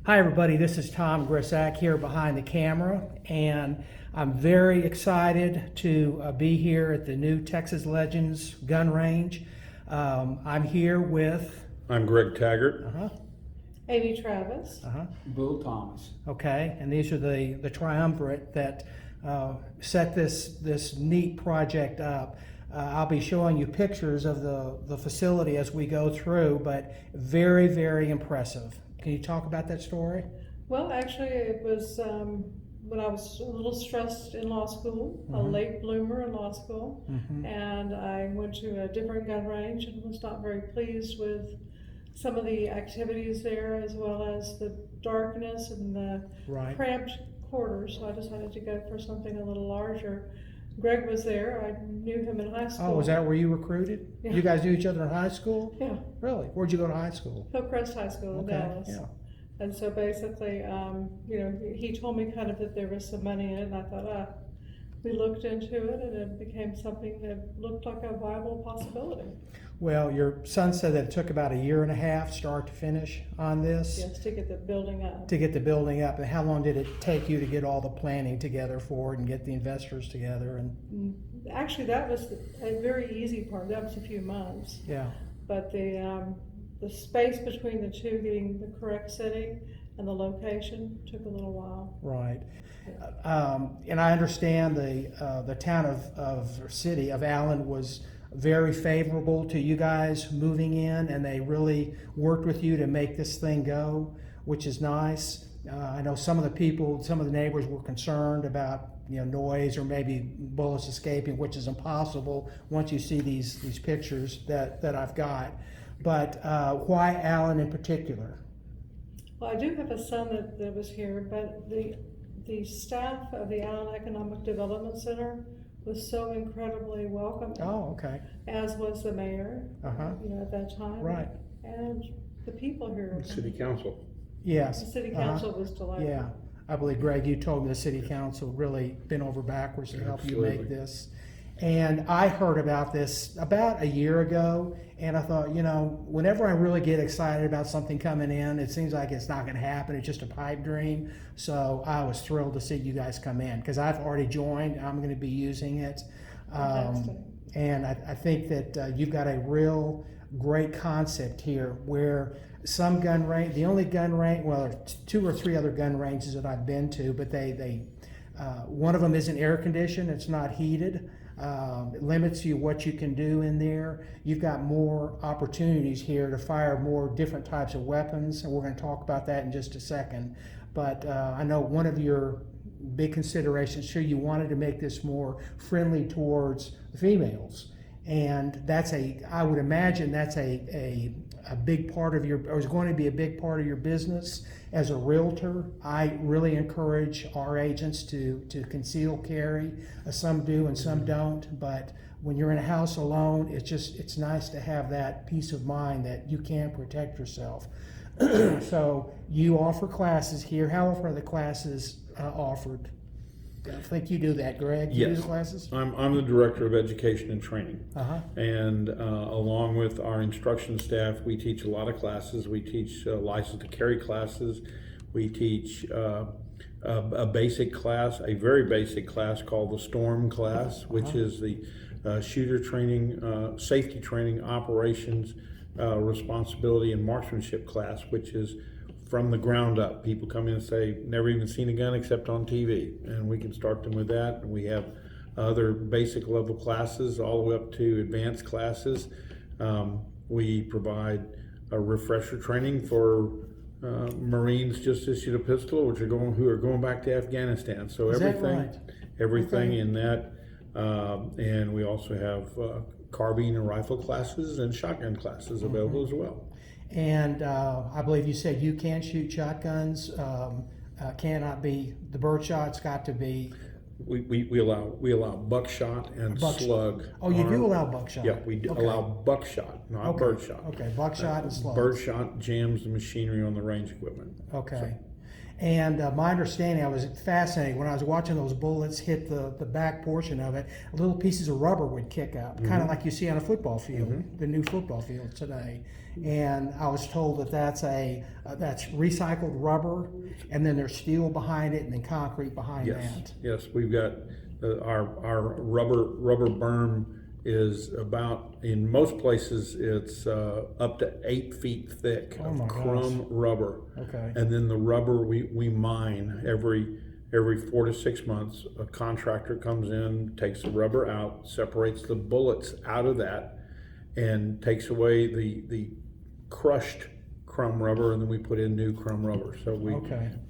Hi everybody, this is Tom Grisak here behind the camera, and I'm very excited to be here at the new Texas Legends gun range. I'm here with... I'm Greg Taggart. Amy Travis. Bill Thomas. Okay, and these are the triumvirate that set this neat project up. I'll be showing you pictures of the facility as we go through, but very, very impressive. Can you talk about that story? Well, actually, it was when I was a little stressed in law school, a late bloomer in law school, and I went to a different gun range and was not very pleased with some of the activities there, as well as the darkness and the cramped quarters. So I decided to go for something a little larger. Greg was there. I knew him in high school. Oh, was that where you recruited? Yeah. You guys knew each other in high school? Yeah. Really? Where'd you go to high school? Hillcrest High School in Dallas. Yeah. And so basically, he told me kind of that there was some money in it, and I thought, we looked into it, and it became something that looked like a viable possibility. Well, your son said that it took about 1.5 years, start to finish, on this. Yes, to get the building up. To get the building up. And how long did it take you to get all the planning together for it and get the investors together? And actually, that was a very easy part. That was a few months. yeah. But the space between the two, getting the correct setting and the location, took a little while. Right. And I understand the town of city of Allen was very favorable to you guys moving in, and they really worked with you to make this thing go, which is nice. I know some of the neighbors were concerned about noise or maybe bullets escaping, which is impossible once you see these pictures that I've got. But why Allen in particular? Well, I do have a son that was here, but the staff of the Allen Economic Development Center was so incredibly welcoming. Oh, okay. As was the mayor, at that time. Right. And the people here. City Council. Yes. The city council was delighted. Yeah. I believe, Greg, you told me the city council really bent over backwards to help you make this. And I heard about this about 1 year ago, and I thought, whenever I really get excited about something coming in, it seems like it's not going to happen. It's just a pipe dream. So I was thrilled to see you guys come in, because I've already joined. I'm going to be using it. And I think that you've got a real great concept here where some gun range, the only gun range, well, there are 2 or 3 other gun ranges that I've been to, but one of them isn't air conditioned, it's not heated. It limits you what you can do in there. You've got more opportunities here to fire more different types of weapons, and we're going to talk about that in just a second. But I know one of your big considerations, sure, you wanted to make this more friendly towards the females. And I would imagine that's a big part of or is going to be a big part of your business as a realtor. I really encourage our agents to conceal carry. Some do and some don't, but when you're in a house alone, it's nice to have that peace of mind that you can protect yourself. So you offer classes here. How often are the classes offered? I think you do that, Greg. You do the classes? I'm the Director of Education and Training. And along with our instruction staff, we teach a lot of classes. We teach license to carry classes. We teach a basic class, a very basic class called the Storm class, which is the shooter training, safety training, operations, responsibility, and marksmanship class, which is from the ground up. People come in and say, never even seen a gun except on TV, and we can start them with that. And we have other basic level classes all the way up to advanced classes. We provide a refresher training for Marines just issued a pistol, who are going back to Afghanistan. So everything in that, and we also have carbine and rifle classes and shotgun classes available as well. And I believe you said you can shoot shotguns. Cannot be the birdshot's got to be. We allow buckshot and slug. Oh, you do allow buckshot. Yeah, we allow buckshot, not birdshot. Okay, buckshot and slug. Birdshot jams the machinery on the range equipment. Okay. And my understanding, I was fascinated when I was watching those bullets hit the back portion of it. Little pieces of rubber would kick up, kind of like you see on a football field, the new football field today. And I was told that that's recycled rubber, and then there's steel behind it, and then concrete behind that. Yes, we've got our rubber berm is about, in most places, it's up to 8 feet thick of chrome rubber. Okay. And then the rubber we mine every 4 to 6 months. A contractor comes in, takes the rubber out, separates the bullets out of that, and takes away the crushed chrome rubber, and then we put in new chrome rubber. So we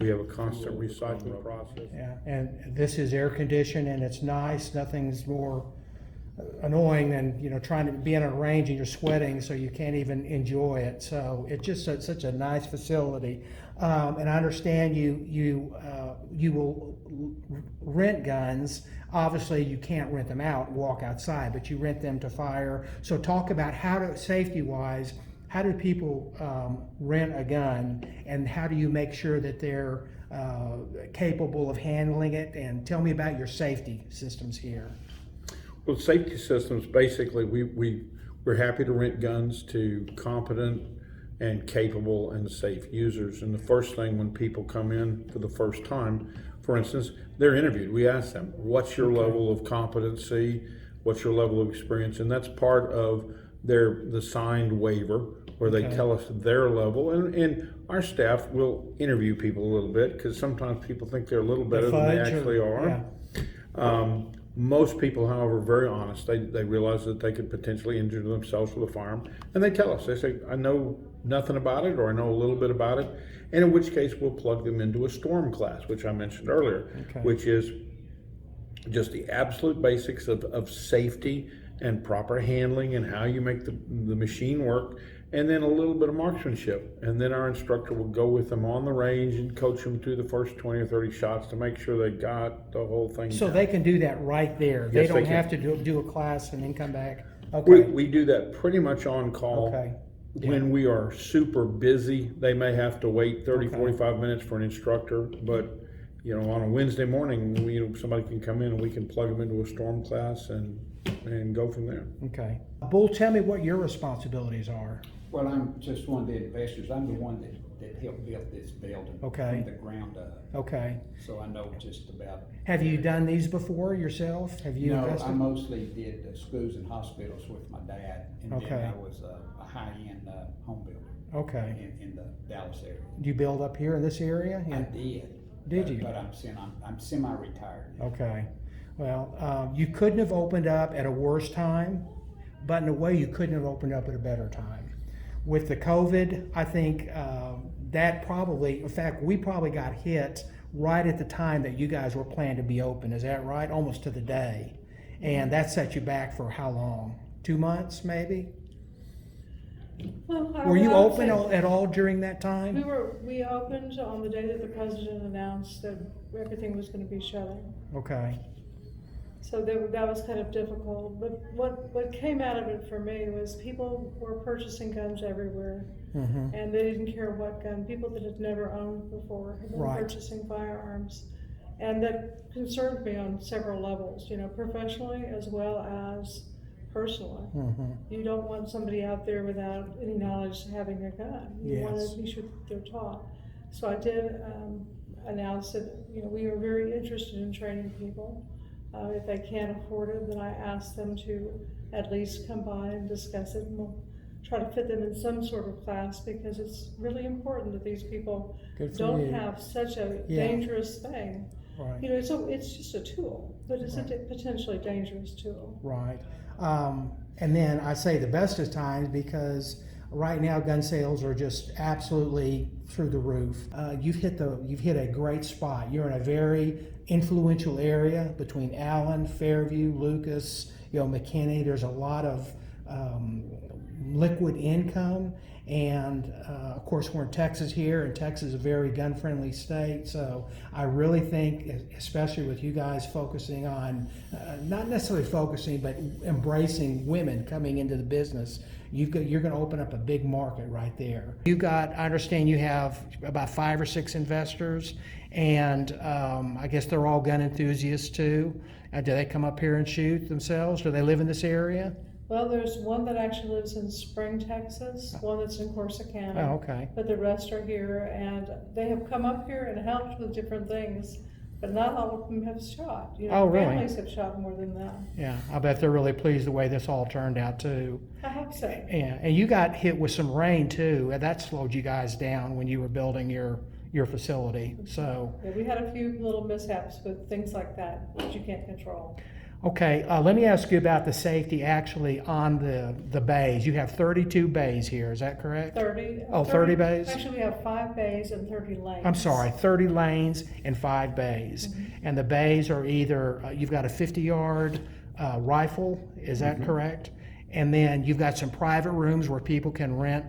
have a constant recycling process. Yeah, and this is air conditioned, and it's nice. Nothing's more annoying than trying to be in a range and you're sweating, so you can't even enjoy it. So it's just such a nice facility. And I understand you will rent guns. Obviously, you can't rent them out and walk outside, but you rent them to fire. So talk about safety-wise, how do people rent a gun, and how do you make sure that they're capable of handling it? And tell me about your safety systems here. Well, safety systems, basically, we're happy to rent guns to competent and capable and safe users. And the first thing when people come in for the first time, for instance, they're interviewed. We ask them, what's your level of competency? What's your level of experience? And that's part of the signed waiver, where they tell us their level. And our staff will interview people a little bit, because sometimes people think they're a little better than they actually are. Yeah. Most people, however, are very honest. They realize that they could potentially injure themselves with a firearm, and they tell us. They say, I know nothing about it, or I know a little bit about it, and in which case we'll plug them into a storm class, which I mentioned earlier, which is just the absolute basics of safety and proper handling and how you make the machine work, and then a little bit of marksmanship. And then our instructor will go with them on the range and coach them through the first 20 or 30 shots to make sure they got the whole thing So down. they can do that right there. Yes, they don't they have can. to do a class and then come back. Okay. We do that pretty much on call. Okay. When we are super busy, they may have to wait 30, 45 minutes for an instructor, but on a Wednesday morning, somebody can come in and we can plug them into a storm class and go from there. Okay. Bull, tell me what your responsibilities are. Well, I'm just one of the investors. I'm the one that helped build this building from the ground up. Okay. So I know just about. Have you done these before yourself? Have you invested? I mostly did schools and hospitals with my dad, and then I was a high-end home builder. Okay. In the Dallas area. Do you build up here in this area? I did. Did you? But I'm semi-retired now. Okay. Well, you couldn't have opened up at a worse time, but in a way you couldn't have opened up at a better time. With the COVID, I think that probably, in fact, we probably got hit right at the time that you guys were planning to be open. Is that right? Almost to the day. And that set you back for how long? 2 months, maybe? Well, Were you open at all during that time? We opened on the day that the president announced that everything was going to be shutting. Okay. So that was kind of difficult. But what came out of it for me was people were purchasing guns everywhere, and they didn't care what gun. People that had never owned before had been purchasing firearms, and that concerned me on several levels. Professionally as well as personally. You don't want somebody out there without any knowledge having a gun. You want to be sure that they're taught. So I did announce that we are very interested in training people. If they can't afford it, then I ask them to at least come by and discuss it, and we'll try to fit them in some sort of class, because it's really important that these people don't have such a dangerous thing. Right. So it's just a tool, but it's a potentially dangerous tool. Right. And then I say the best of times, because right now gun sales are just absolutely through the roof. You've hit a great spot. You're in a very influential area between Allen, Fairview, Lucas, McKinney. There's a lot of liquid income, And of course, we're in Texas here, and Texas is a very gun-friendly state. So I really think, especially with you guys focusing on, not necessarily focusing, but embracing women coming into the business, you're going to open up a big market right there. I understand you have about 5 or 6 investors, and I guess they're all gun enthusiasts too. Do they come up here and shoot themselves? Do they live in this area? Well, there's one that actually lives in Spring, Texas, one that's in Corsicana. Oh, okay. But the rest are here, and they have come up here and helped with different things, but not all of them have shot. Oh, really? Families have shot more than that. Yeah, I bet they're really pleased the way this all turned out too. I hope so. Yeah, and you got hit with some rain too, and that slowed you guys down when you were building your facility. So, Yeah, we had a few little mishaps with things like that you can't control. okay, let me ask you about the safety actually on the bays. You have 32 bays here, is that correct? 30. Oh, 30 bays? Actually, we have 5 bays and 30 lanes. I'm sorry, 30 lanes and 5 bays. Mm-hmm. And the bays are either, you've got a 50-yard rifle, is that correct? And then you've got some private rooms where people can rent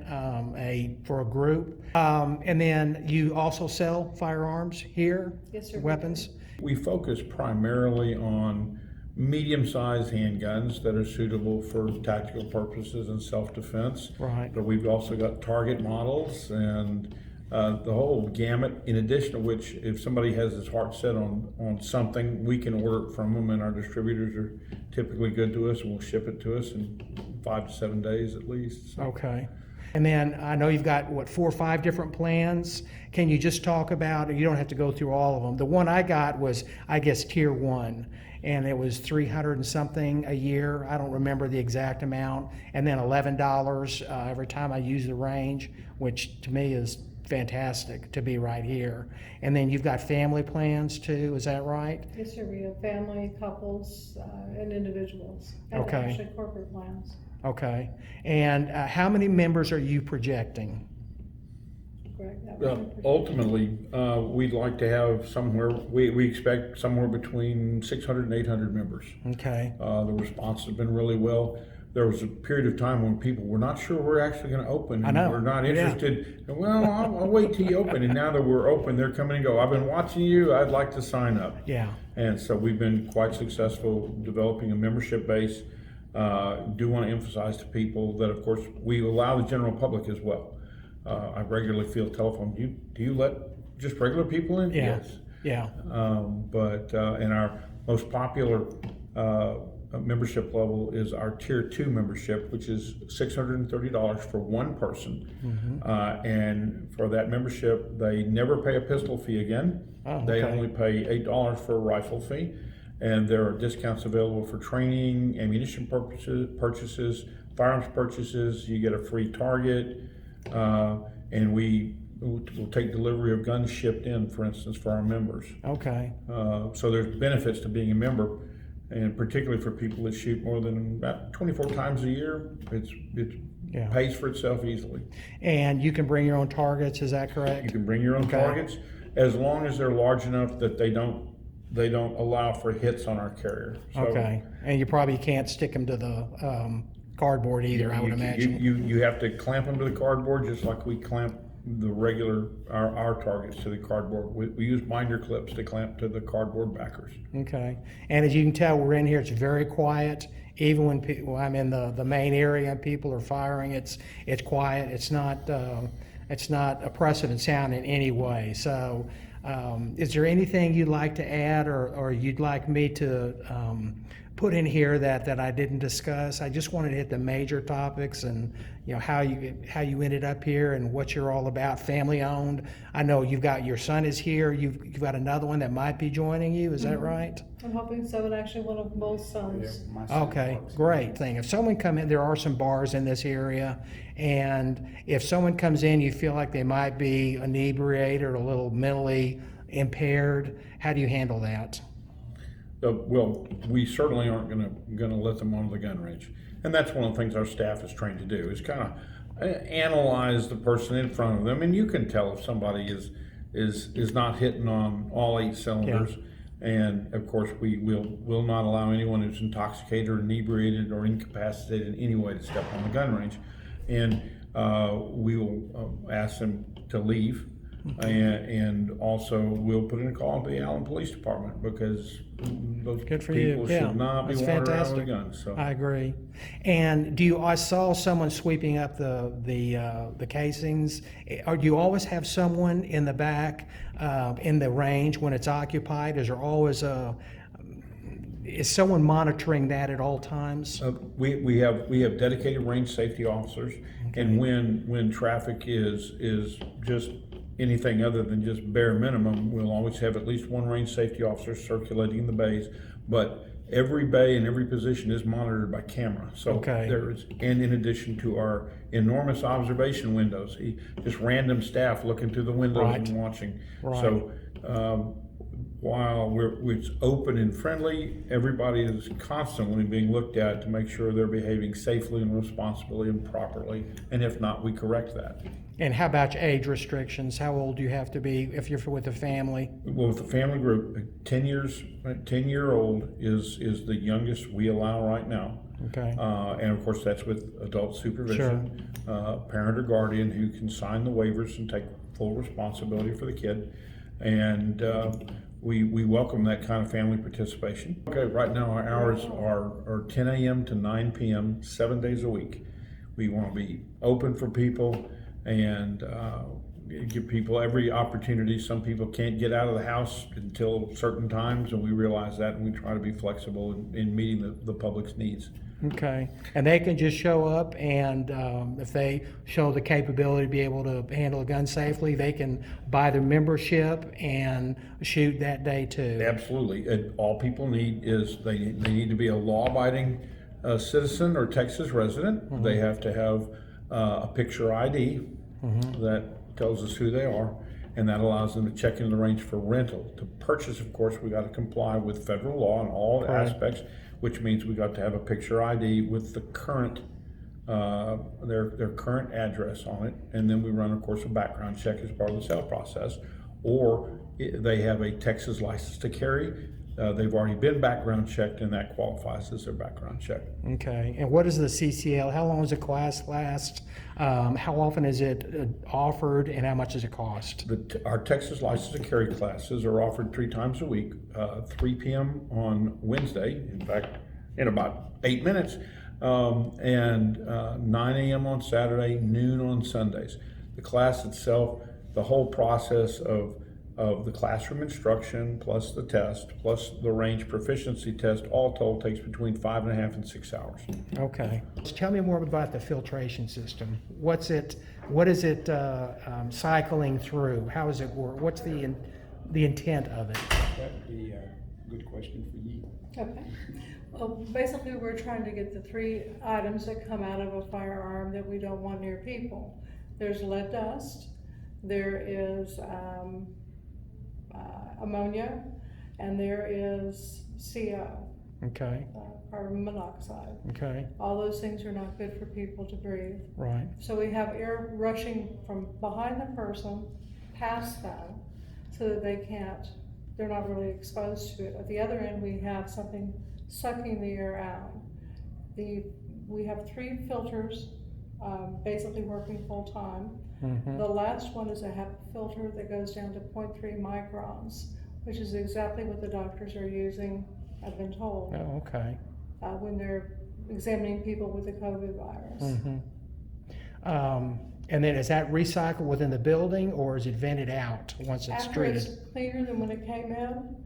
for a group. And then you also sell firearms here? Yes, sir. Weapons? We focus primarily on medium-sized handguns that are suitable for tactical purposes and self-defense. Right. But we've also got target models and the whole gamut, in addition to which, if somebody has his heart set on something, we can order it from them, and our distributors are typically good to us and will ship it to us in 5 to 7 days at least. So. Okay. And then I know you've got, 4 or 5 different plans. Can you just talk about, you don't have to go through all of them. The one I got was, I guess, tier 1. And it was $300 and something a year. I don't remember the exact amount. And then $11 every time I use the range, which to me is fantastic to be right here. And then you've got family plans too, is that right? Yes, sir. We have family, couples, and individuals. And Okay. actually corporate plans. Okay. And how many members are you projecting? Correct. That was your Ultimately, we'd like to have somewhere, we expect somewhere between 600 and 800 members. Okay. The response has been really well. There was a period of time when people were not sure we're actually going to open. I know. We're not Yeah. interested. Well, I'll wait till you open. And now that we're open, they're coming and go, I've been watching you. I'd like to sign up. Yeah. And so we've been quite successful developing a membership base. Do want to emphasize to people that, of course, we allow the general public as well. I regularly field telephone. Do you let just regular people in? Yeah. Yes. Yeah. But in our most popular membership level is our tier 2 membership, which is $630 for one person. And for that membership, they never pay a pistol fee again. Oh, They okay. only pay $8 for a rifle fee. And there are discounts available for training, ammunition purchases, firearms purchases. You get a free target. And we will take delivery of guns shipped in, for instance, for our members. Okay. So there's benefits to being a member, and particularly for people that shoot more than about 24 times a year, it Yeah. pays for itself easily. And you can bring your own targets, is that correct? You can bring your own Okay. targets, as long as they're large enough that they don't allow for hits on our carrier. So Okay. And you probably can't stick them to the cardboard either, I would imagine. You have to clamp them to the cardboard just like we clamp the regular, our targets to the cardboard. We use binder clips to clamp to the cardboard backers. Okay. And as you can tell, we're in here, it's very quiet. Even when I'm in the main area and people are firing, it's quiet. It's not oppressive in sound in any way. So is there anything you'd like to add or you'd like me to put in here that I didn't discuss? I just wanted to hit the major topics and how you ended up here and what you're all about. Family owned. I know you've got your son is here. You've got another one that might be joining you. Is that right? I'm hoping so, and actually one of both sons. My son Okay, works. great thing. If someone come in, there are some bars in this area, and if someone comes in, you feel like they might be inebriated or a little mentally impaired, how do you handle that? Well, we certainly aren't gonna let them onto the gun range, and that's one of the things our staff is trained to do, is kind of analyze the person in front of them, and you can tell if somebody is not hitting on all 8 cylinders. Yeah. And of course, we will not allow anyone who's intoxicated or inebriated or incapacitated in any way to step on the gun range. And we will ask them to leave. And also we'll put in a call to the Allen Police Department because those Good for you. people Yeah, should not be that's wandering around fantastic. with a gun. So I agree. And I saw someone sweeping up the casings. Or do you always have someone in the back in the range when it's occupied? Is there always is someone monitoring that at all times? we have dedicated range safety officers, and when traffic is just anything other than just bare minimum, we'll always have at least one range safety officer circulating the bays. But every bay and every position is monitored by camera. So and in addition to our enormous observation windows, just random staff looking through the windows and watching. So while it's open and friendly, everybody is constantly being looked at to make sure they're behaving safely and responsibly and properly. And if not, we correct that. And how about your age restrictions? How old do you have to be if you're with a family? Well, with the family group, 10-year-old is the youngest we allow right now. Okay. And of course, that's with adult supervision. Parent or guardian who can sign the waivers and take full responsibility for the kid. And we welcome that kind of family participation. Okay, right now our hours are 10 a.m. to 9 p.m. 7 days a week. We want to be open for people and give people every opportunity. Some people can't get out of the house until certain times, and we realize that, and we try to be flexible in meeting the public's needs. Okay, and they can just show up, and if they show the capability to be able to handle a gun safely, they can buy their membership and shoot that day too. Absolutely. All people need is they need to be a law-abiding citizen or Texas resident. They have to have a picture ID that tells us who they are, and that allows them to check in the range for rental. To purchase, of course, we got to comply with federal law in all aspects, which means we got to have a picture ID with the current their current address on it, and then we run, of course, a background check as part of the sale process. Or they have a Texas license to carry. They've already been background checked, and that qualifies as their background check. Okay, and what is the CCL? How long does the class last? How often is it offered, and how much does it cost? Our Texas license to carry classes are offered 3 times a week, 3 p.m. on Wednesday, in fact, in about 8 minutes, and 9 a.m. on Saturday, noon on Sundays. The class itself, the whole process of the classroom instruction, plus the test, plus the range proficiency test, all told takes between 5.5 and 6 hours. Okay. Tell me more about the filtration system. What is it cycling through? How does it work? What's the intent of it? That would be a good question for you. Okay. Well, basically, we're trying to get the 3 items that come out of a firearm that we don't want near people. There's lead dust, there is ammonia, and there is CO, Okay. carbon monoxide. Okay. All those things are not good for people to breathe. Right. So we have air rushing from behind the person past them so that they're not really exposed to it. At the other end, we have something sucking the air out. We have 3 filters basically working full time. The last one is a HEPA filter that goes down to 0.3 microns, which is exactly what the doctors are using, I've been told, Oh, okay. when they're examining people with the COVID virus. And then is that recycled within the building, or is it vented out once it's After treated? it's cleaner than when it came in,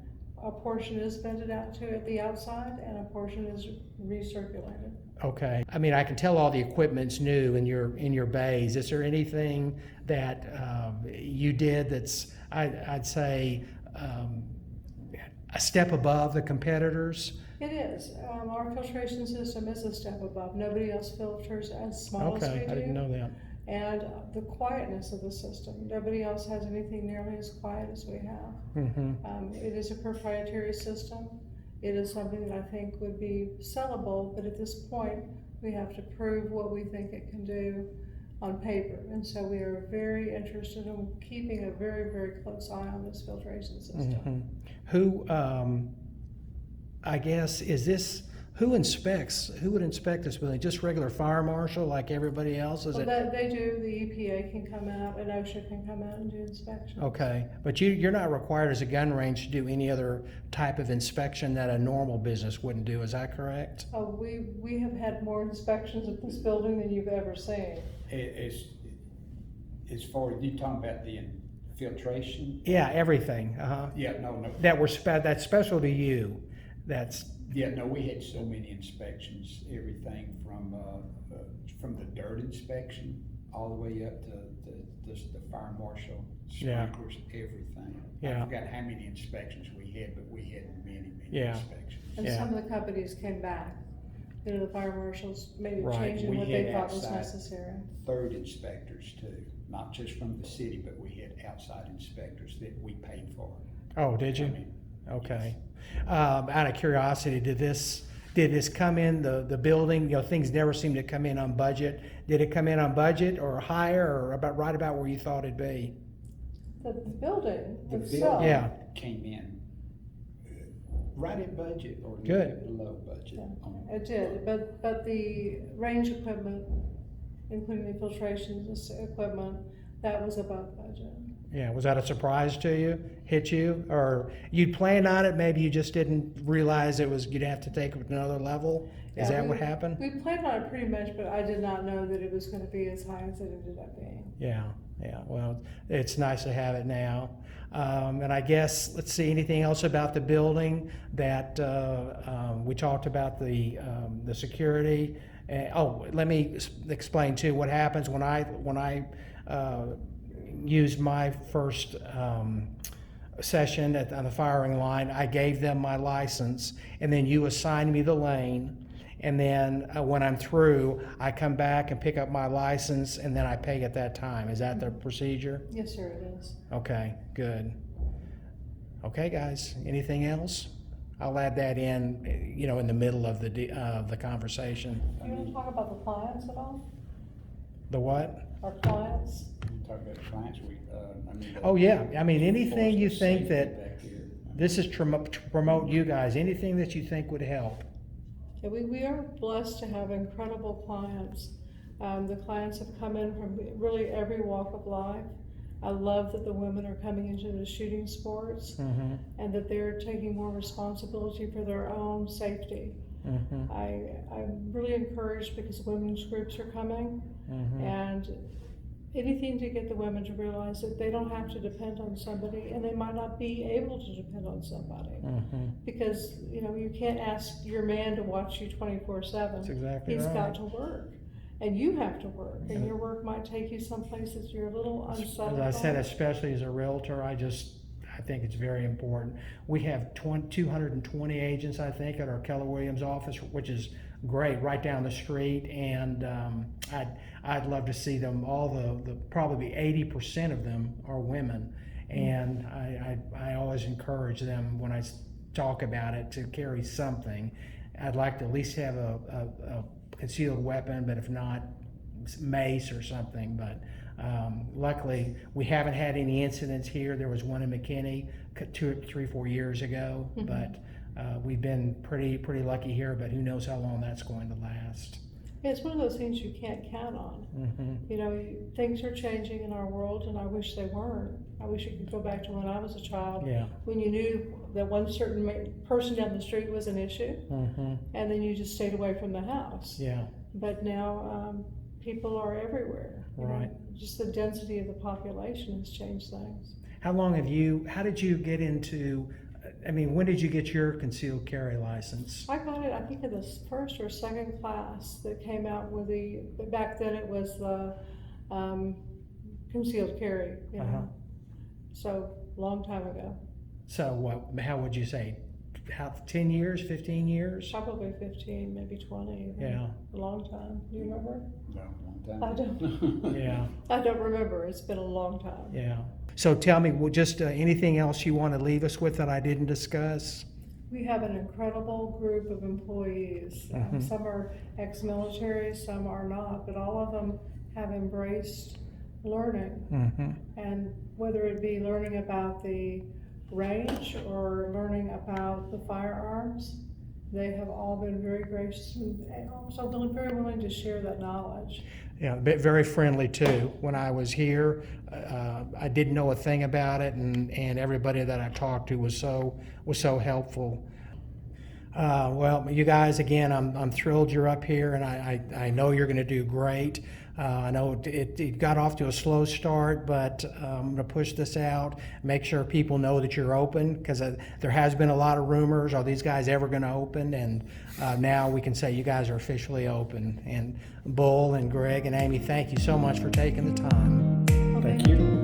a portion is vented out to the outside and a portion is recirculated. Okay. I mean, I can tell all the equipment's new in your bays. Is there anything that you did that's, I'd say, a step above the competitors? It is. Our filtration system is a step above. Nobody else filters as small as we do. Okay, I didn't know that. And the quietness of the system. Nobody else has anything nearly as quiet as we have. It is a proprietary system. It is something that I think would be sellable, but at this point, we have to prove what we think it can do on paper. And so we are very interested in keeping a very, very close eye on this filtration system. Who, I guess, is this who would inspect this building? Just regular fire marshal like everybody else? Is Well, it? they do, the EPA can come out and OSHA can come out and do inspections. Okay, but you're not required as a gun range to do any other type of inspection that a normal business wouldn't do, is that correct? Oh, we have had more inspections at this building than you've ever seen. As far as you talking about the filtration? Yeah, everything, Yeah, no. That's special to you, that's, Yeah, no, we had so many inspections, everything from the dirt inspection all the way up to the fire marshal, Yeah. sprinklers, everything. Yeah. I forgot how many inspections we had, but we had many Yeah. inspections. And Yeah. some of the companies came back. The fire marshals maybe Right. changing We what they had thought was outside necessary. Third inspectors too, not just from the city, but we had outside inspectors that we paid for. oh, did you? I mean, Okay. Out of curiosity, did this come in the building? You know, things never seem to come in on budget. Did it come in on budget or higher or right about where you thought it'd be? The building The itself. building Yeah. came in right at budget or a little Good. bit below budget. Yeah, it did, but the range equipment, including the filtration equipment, that was above budget. Yeah, was that a surprise to you? Hit you? Or you'd planned on it, maybe you just didn't realize you'd have to take it to another level? Is Yeah, that what happened? We planned on it pretty much, but I did not know that it was gonna be as high as it ended up being. Yeah, well, it's nice to have it now. And I guess, let's see, anything else about the building that, we talked about the security. Let me explain too, what happens when I used my first session on the firing line. I gave them my license, and then you assign me the lane. And then when I'm through, I come back and pick up my license, and then I pay at that time. Is that the procedure? Yes, sir, it is. Okay, good. Okay, guys, anything else? I'll add that in, in the middle of the conversation. Do you wanna talk about the clients at all? The what? Our clients? You talk about clients, Oh, yeah, I mean, anything you think that, back here. this is to promote you guys, anything that you think would help. Yeah, we are blessed to have incredible clients. The clients have come in from really every walk of life. I love that the women are coming into the shooting sports Mm-hmm. and that they're taking more responsibility for their own safety. Mm-hmm. I'm really encouraged because women's groups are coming, Mm-hmm. and anything to get the women to realize that they don't have to depend on somebody, and they might not be able to depend on somebody. Mm-hmm. Because, you can't ask your man to watch you 24/7. That's exactly He's right. got to work, and you have to work, and your work might take you someplace that you're a little unsettled. As I said, on. especially as a realtor, I think it's very important. We have 220 agents, I think, at our Keller Williams office, which is great, right down the street. And I'd love to see them. Probably 80% of them are women, and I always encourage them when I talk about it to carry something. I'd like to at least have a concealed weapon, but if not, mace or something. But luckily, we haven't had any incidents here. There was one in McKinney 4 years ago, Mhm. but we've been pretty lucky here. But who knows how long that's going to last? Yeah, it's one of those things you can't count on. Mm-hmm. Things are changing in our world, and I wish they weren't. I wish it could go back to when I was a child, Yeah. when you knew that one certain person down the street was an issue, Mm-hmm. and then you just stayed away from the house. Yeah. But now people are everywhere. Right. Just the density of the population has changed things. How did you get into? When did you get your concealed carry license? I got it, I think, in the first or second class that came out with back then it was the concealed carry, Uh-huh. So, long time ago, So what? How would you say? 10 years, 15 years? probably 15, maybe 20. even. Yeah. A long time, do you remember? No, long time. I don't. Yeah. I don't remember, it's been a long time. Yeah. So tell me, just anything else you want to leave us with that I didn't discuss? We have an incredible group of employees. Mhm. Some are ex-military, some are not, but all of them have embraced learning. Mm-hmm. And whether it be learning about the range or learning about the firearms, they have all been very gracious and also very willing to share that knowledge. Yeah, very friendly too. When I was here, I didn't know a thing about it, and everybody that I talked to was so helpful. Well, you guys, again, I'm thrilled you're up here, and I know you're going to do great. I know it got off to a slow start, but I'm going to push this out, make sure people know that you're open, because there has been a lot of rumors, are these guys ever going to open? And now we can say you guys are officially open. And Bull and Greg and Amy, thank you so much for taking the time. Well, Thank you.